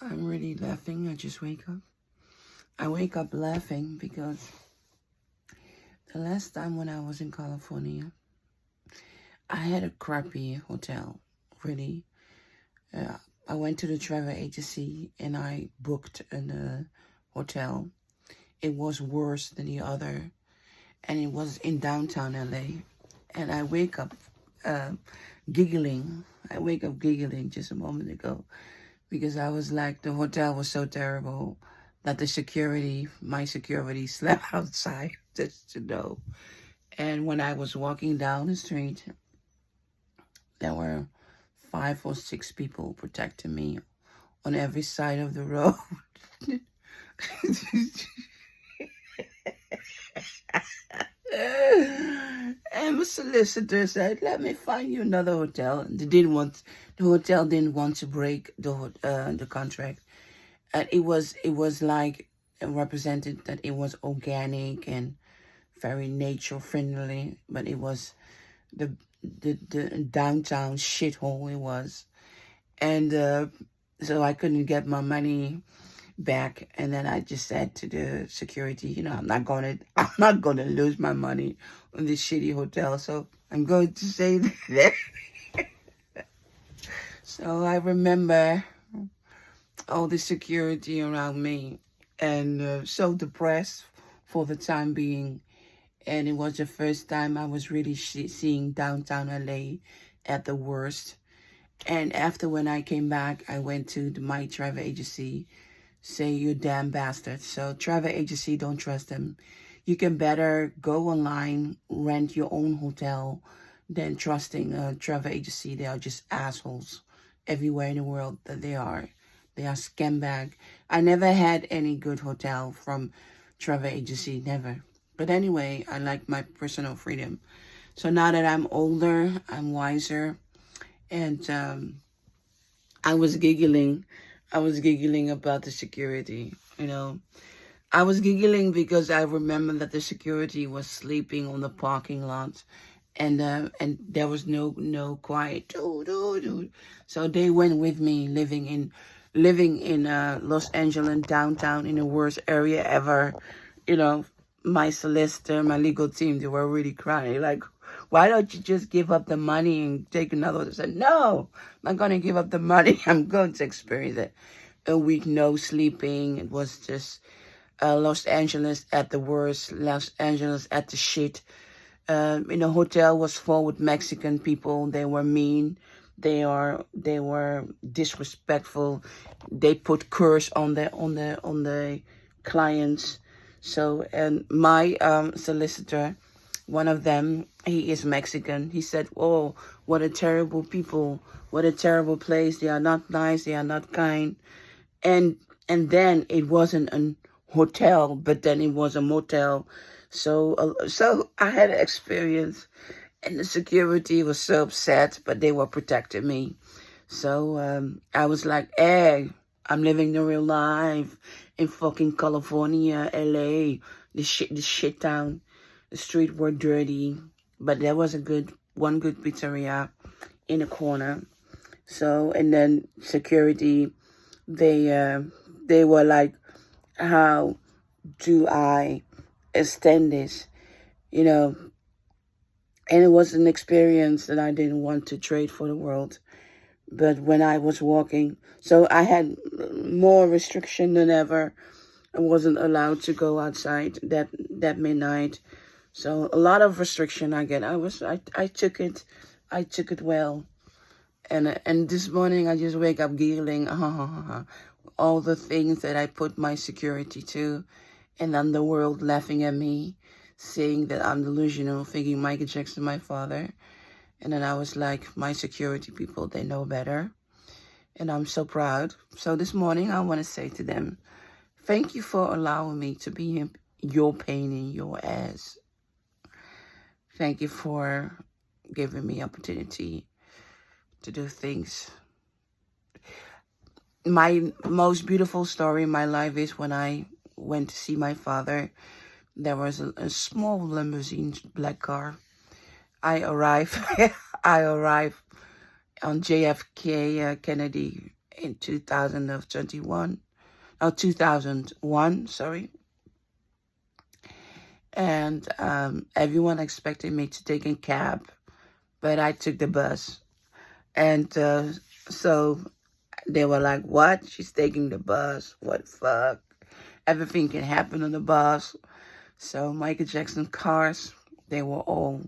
I'm really laughing. I just wake up. I wake up laughing because the last time when I was in California, I had a crappy hotel. Really. Uh, I went to the travel agency and I booked a hotel. It was worse than the other, and it was in downtown LA. And I wake up uh, giggling. I wake up giggling just a moment ago because I was like, the hotel was so terrible that my security slept outside, just to know. And when I was walking down the street, there were 5 or 6 people protecting me on every side of the road. And the solicitor said, "Let me find you another hotel." The hotel didn't want to break the contract, and it was like represented that it was organic and very nature friendly, but it was the the downtown shithole it was, and so I couldn't get my money back. And then I just said to the security, I'm not gonna lose my money on this shitty hotel, so I'm going to say that. So I remember all the security around me, and so depressed for the time being. And it was the first time I was really seeing downtown LA at the worst. And after when I came back, I went to my travel agency, say, "You damn bastard." So travel agency, don't trust them. You can better go online, rent your own hotel, than trusting a travel agency. They are just assholes everywhere in the world that they are. They are scumbag. I never had any good hotel from travel agency, never. But anyway, I like my personal freedom. So now that I'm older, I'm wiser, and I was giggling. I was giggling about the security, I was giggling because I remember that the security was sleeping on the parking lot, and there was no quiet. Doo, doo, doo. So they went with me, living in Los Angeles downtown, in the worst area ever. You know, my solicitor, my legal team, they were really crying. Like, why don't you just give up the money and take another one? I said, no, I'm not going to give up the money. I'm going to experience it. A week, no sleeping. It was just Los Angeles at the worst, Los Angeles at the shit. In a hotel was full with Mexican people. They were mean. They were disrespectful. They put curse on the clients. So, and my solicitor, one of them, he is Mexican. He said, "Oh, what a terrible people! What a terrible place! They are not nice. They are not kind." And then it wasn't a hotel, but then it was a motel. So I had an experience, and the security was so upset, but they were protecting me. So I was like, "Hey, I'm living the real life in fucking California, LA, the shit town. The streets were dirty, but there was one good pizzeria in a corner." So, and then security, they were like, "How do I extend this?" You know, and it was an experience that I didn't want to trade for the world. But when I was walking, so I had more restriction than ever. I wasn't allowed to go outside that midnight. So a lot of restriction I get. I took it. I took it well. And this morning I just wake up giggling. All the things that I put my security to, and then the world laughing at me, saying that I'm delusional, thinking Michael Jackson my father. And then I was like, my security people, they know better. And I'm so proud. So this morning I want to say to them, thank you for allowing me to be your pain in your ass. Thank you for giving me opportunity to do things. My most beautiful story in my life is when I went to see my father. There was a small limousine, black car. I arrived on JFK Kennedy in 2021. Oh, 2001, sorry. And everyone expected me to take a cab, but I took the bus. And so they were like, what? She's taking the bus. What the fuck? Everything can happen on the bus. So Michael Jackson cars, they were all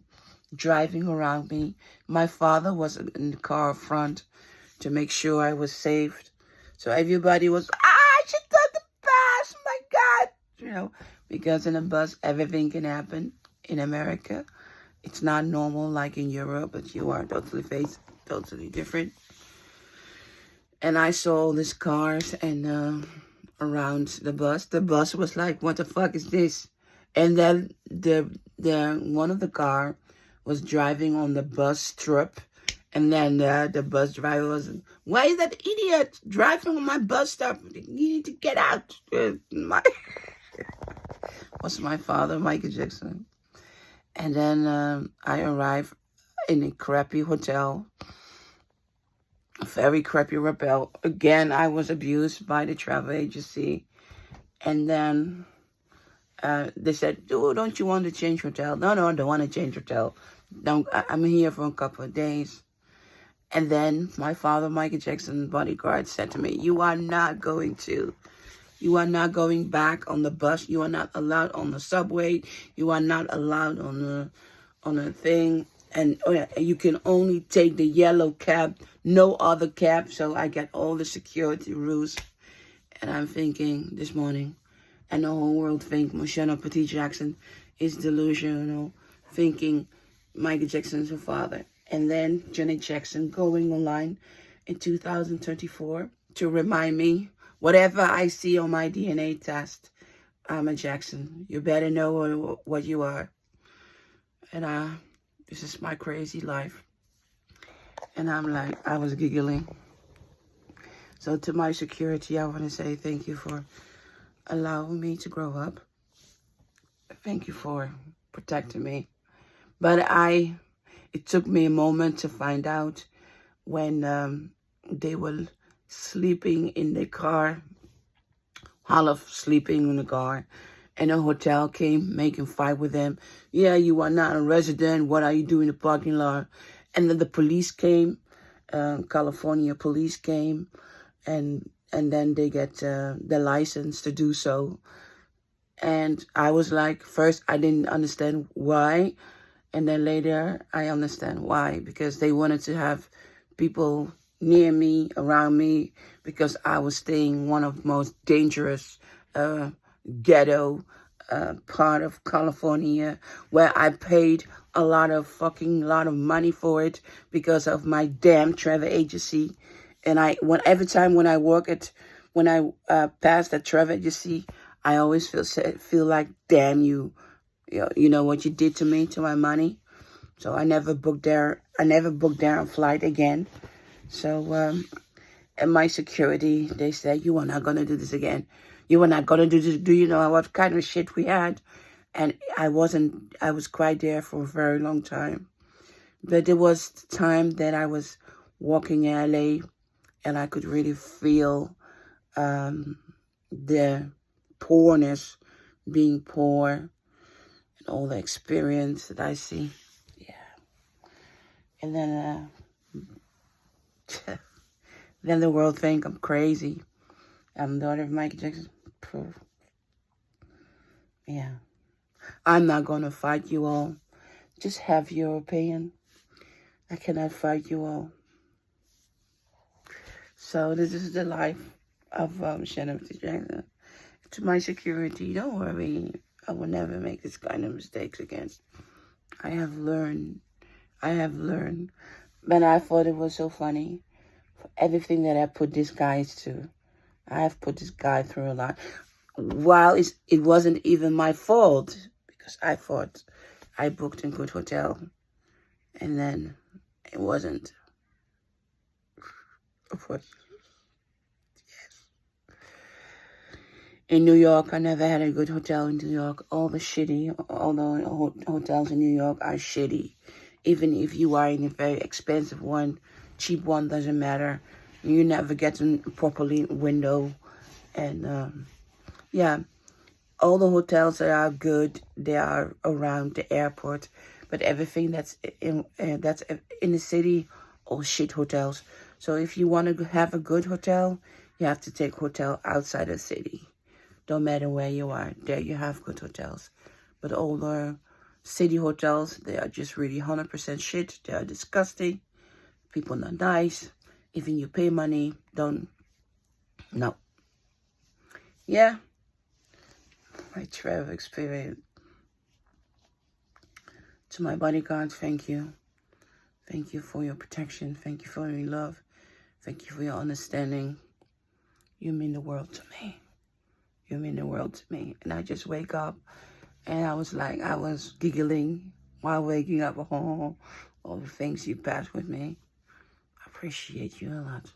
driving around me. My father was in the car up front to make sure I was saved. So everybody was, she took the bus, my God. You know, because in a bus, everything can happen. In America, it's not normal like in Europe, but you are totally different. And I saw all these cars and around the bus. The bus was like, what the fuck is this? And then the one of the car was driving on the bus strip. And then the bus driver was, why is that idiot driving on my bus stop? You need to get out. Was my father, Michael Jackson. And then I arrived in a crappy hotel. A very crappy hotel. Again, I was abused by the travel agency. And then they said, oh, don't you want to change hotel? No, I don't want to change hotel. I'm here for a couple of days. And then my father, Michael Jackson, Bodyguard, said to me, you are not going back on the bus. You are not allowed on the subway. You are not allowed on the thing. And you can only take the yellow cab, no other cab. So I get all the security rules. And I'm thinking this morning, and the whole world think Mocienne Petit Jackson is delusional, thinking Michael Jackson's her father. And then Janet Jackson going online in 2024 to remind me, whatever I see on my DNA test, I'm a Jackson. You better know what you are. And this is my crazy life. And I'm like, I was giggling. So to my security, I want to say thank you for allowing me to grow up. Thank you for protecting me. But it took me a moment to find out when they were sleeping in the car, Hollow sleeping in the car, and a hotel came making fight with them. Yeah, you are not a resident. What are you doing in the parking lot? And then the police came, California police came, and then they get the license to do so. And I was like, first I didn't understand why, and then later I understand why, because they wanted to have people near me, around me, because I was staying one of the most dangerous ghetto part of California, where I paid a lot of money for it because of my damn travel agency. And every time when I pass that travel agency, I always feel like, damn you, you know what you did to me, to my money. So I never booked there a flight again. So and my security, they said, you are not gonna do this again. You are not gonna do this. Do you know what kind of shit we had? And I was quite there for a very long time. But there was the time that I was walking in LA, and I could really feel the poorness, being poor, and all the experience that I see. Yeah. And then then the world think I'm crazy. I'm the daughter of Michael Jackson. Yeah. I'm not going to fight you all. Just have your opinion. I cannot fight you all. So this is the life of Mocienne Petit Jackson. To my security, don't worry. I will never make this kind of mistakes again. I have learned. But I thought it was so funny. For everything that I put these guys to. I have put this guy through a lot. While it wasn't even my fault. Because I thought I booked a good hotel. And then it wasn't. Of course. Yes. In New York, I never had a good hotel in New York. All the hotels in New York are shitty. Even if you are in a very expensive one, cheap one doesn't matter. You never get in properly window. And yeah, all the hotels that are good, they are around the airport. But everything that's in the city, all shit hotels. So if you want to have a good hotel, you have to take hotel outside the city. Don't matter where you are, there you have good hotels. But all the city hotels, they are just really 100% shit. They are disgusting. People not nice. Even you pay money, don't. No. Yeah. My travel experience. To my bodyguard, thank you. Thank you for your protection. Thank you for your love. Thank you for your understanding. You mean the world to me. You mean the world to me. And I just wake up and I was giggling while waking up. Oh, all the things you passed with me. I appreciate you a lot.